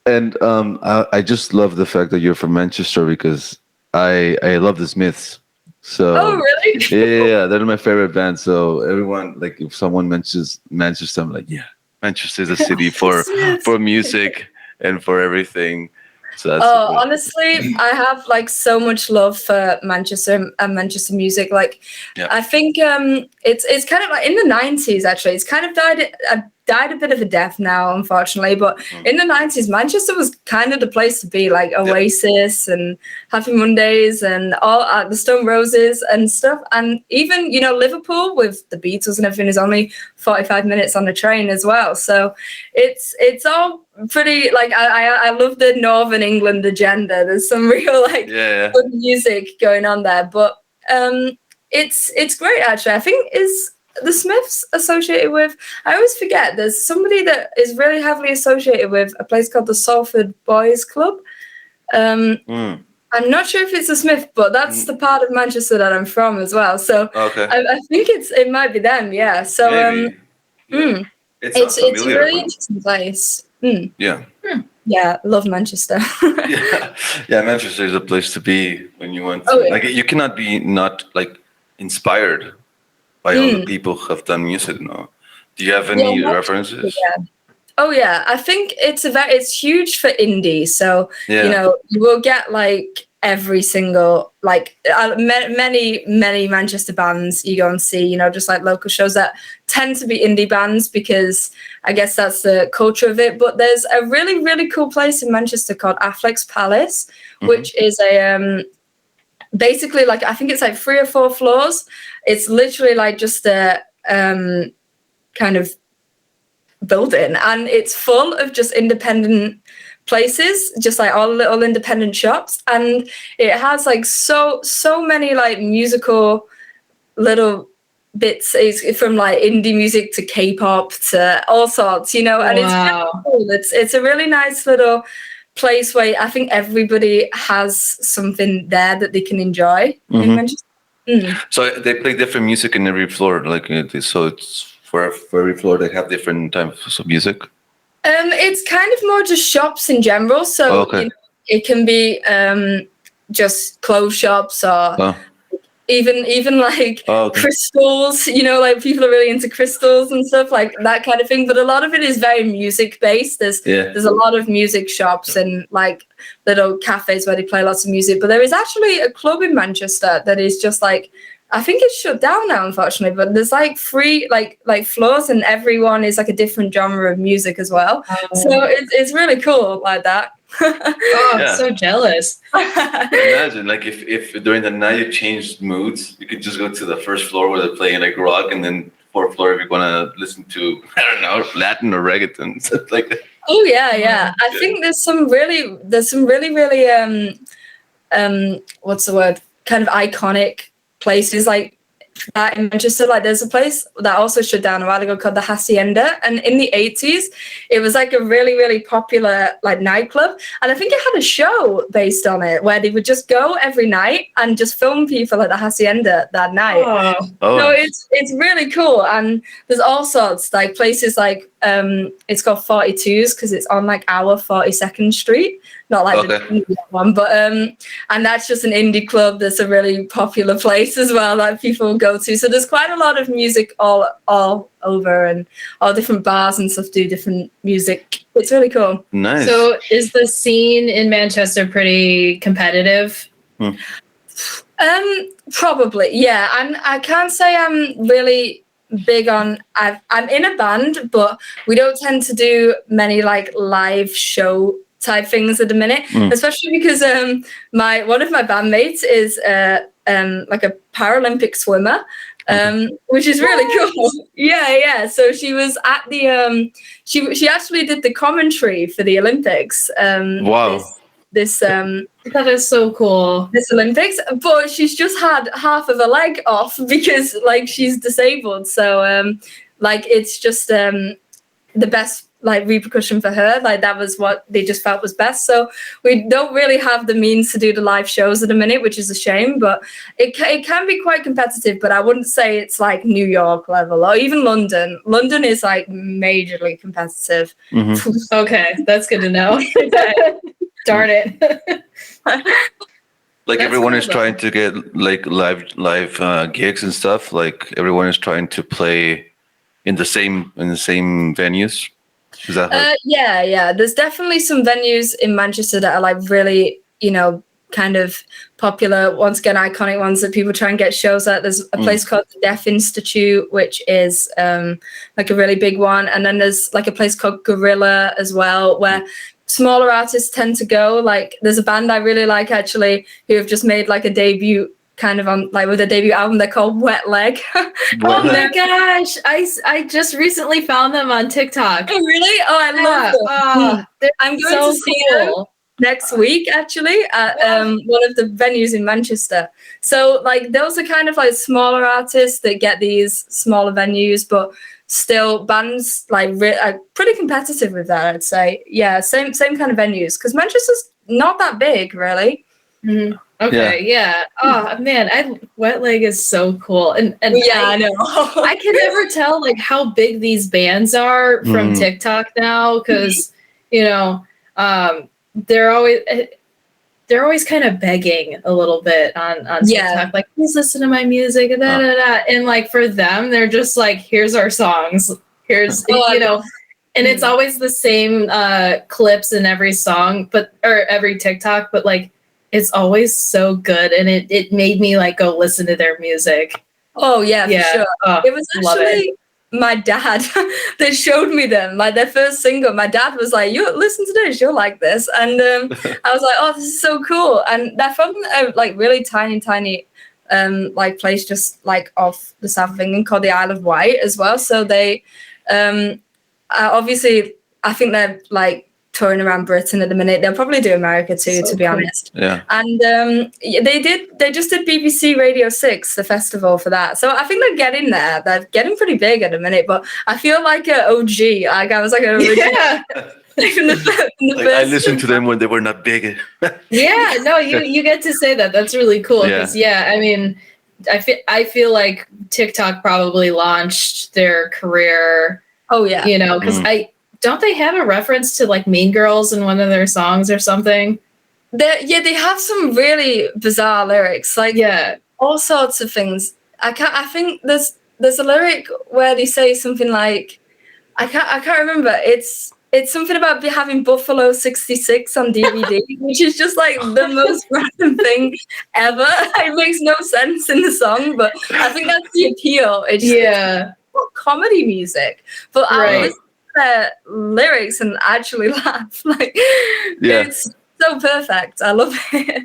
And I just love the fact that you're from Manchester because I love the Smiths. Oh, So really? yeah, they're my favorite band. So everyone, like, if someone mentions Manchester, I'm like, yeah, Manchester is a city for music and for everything. So that's Oh, what, honestly, I have like so much love for Manchester and Manchester music. Like, yeah. I think it's kind of like in the 90s. Actually, it's kind of died a bit of a death now, unfortunately. But in the 90s, Manchester was kind of the place to be. Like Oasis and Happy Mondays and all the Stone Roses and stuff. And even Liverpool with the Beatles and everything is only 45 minutes on the train as well. So it's all pretty like I love the Northern England agenda. There's some real like good music going on there, but it's great actually. I think is the Smiths associated with. I always forget. There's somebody that is really heavily associated with a place called the Salford Boys Club. I'm not sure if it's a Smith, but that's the part of Manchester that I'm from as well. So I think it might be them. Yeah. So it's a really interesting place. Yeah. Yeah, love Manchester. Yeah, Manchester is a place to be when you want to. Oh, yeah. Like, you cannot be not like inspired by all the people who have done music now. Do you have any references? Yeah. Oh yeah, I think it's huge for indie. So you will get like every single like many Manchester bands you go and see. Just like local shows that tend to be indie bands because I guess that's the culture of it. But there's a really really cool place in Manchester called Affleck's Palace, which is a basically like I think it's like 3 or 4 floors. It's literally like just a kind of building, and it's full of just independent places, just like all little independent shops, and it has like so many like musical little bits. It's from like indie music to K-pop to all sorts, and it's really cool. It's a really nice little place where I think everybody has something there that they can enjoy in Manchester. So they play different music in every floor, like so it's for every floor they have different types of music. It's kind of more just shops in general. So it can be just clothes shops or even like crystals. Like people are really into crystals and stuff like that kind of thing. But a lot of it is very music based. There's a lot of music shops and like little cafes where they play lots of music. But there is actually a club in Manchester that is just like. I think it's shut down now, unfortunately, but there's like 3 like floors and everyone is like a different genre of music as well. So it's really cool like that. I'm so jealous. Imagine like if during the night you changed moods, you could just go to the first floor where they're playing like rock, and then 4th floor if you're gonna listen to I don't know Latin or reggaeton, stuff like that. Oh yeah. I think there's some really what's the word? Kind of iconic places like that in Manchester. Like there's a place that also shut down a while ago called the Hacienda, and in the 80s it was like a really really popular like nightclub, and I think it had a show based on it where they would just go every night and just film people at the Hacienda that night. So it's really cool, and there's all sorts like places like it's called 42s because it's on like our 42nd Street, not like the one, but and that's just an indie club that's a really popular place as well that people go to. So there's quite a lot of music all over, and all different bars and stuff do different music. It's really cool. Nice. So is the scene in Manchester pretty competitive? Probably, yeah. I can't say I'm really big on. I'm in a band, but we don't tend to do many like live show type things at the minute, especially because one of my bandmates is like a Paralympic swimmer, which is really cool. Yeah. So she was at the she actually did the commentary for the Olympics. Wow. That is so cool. This Olympics, but she's just had half of a leg off because like she's disabled. So like it's just the best like repercussion for her. Like that was what they just felt was best. So we don't really have the means to do the live shows at the minute, which is a shame, but it can be quite competitive, but I wouldn't say it's like New York level or even London. London is like majorly competitive. Okay, that's good to know. Darn it. Like That's everyone cool, is though. trying to get like live gigs and stuff. Like everyone is trying to play in the same venues. Is that how Yeah. There's definitely some venues in Manchester that are like really, kind of popular. Once again, iconic ones that people try and get shows at. There's a place called the Deaf Institute, which is like a really big one. And then there's like a place called Gorilla as well, where smaller artists tend to go. Like there's a band I really like actually who have just made like a debut kind of on like with a debut album. They're called Wet Leg. Oh my gosh, I just recently found them on TikTok. Oh really? Oh, I love them. I'm going to see them next week actually at one of the venues in Manchester. So like those are kind of like smaller artists that get these smaller venues, but still bands like are pretty competitive with that, I'd say. Yeah, same kind of venues because Manchester's not that big really. Okay, yeah. Oh man, Wet Leg is so cool, and I know. I can never tell like how big these bands are from TikTok now because they're always kind of begging a little bit on TikTok, like please listen to my music and and like for them they're just like here's our songs, here's and it's always the same clips in every song or every TikTok, but like it's always so good and it made me like go listen to their music. Oh yeah, for sure. It was actually my dad that showed me them, like their first single. My dad was like, "You listen to this, you'll like this," and I was like, "Oh, this is so cool!" And they're from a like really tiny like place just like off the south of England called the Isle of Wight as well. So they obviously I think they're like touring around Britain at the minute. They'll probably do America too, to be honest. Yeah. And they just did BBC Radio 6, the festival for that. So I think they're getting there. They're getting pretty big at the minute, but I feel like an OG. Like I was like an original. Yeah. I listened to them when they were not big. Yeah, no, you get to say that. That's really cool. Because I mean, I feel like TikTok probably launched their career. Oh yeah. Because don't they have a reference to like Mean Girls in one of their songs or something? They have some really bizarre lyrics, like all sorts of things. I think there's a lyric where they say something like, I can't remember. It's something about having Buffalo 66 on DVD, which is just like the most random thing ever. It makes no sense in the song, but I think that's the appeal. It's just comedy music, but I listen to their lyrics and actually laugh. Like it's so perfect. I love it.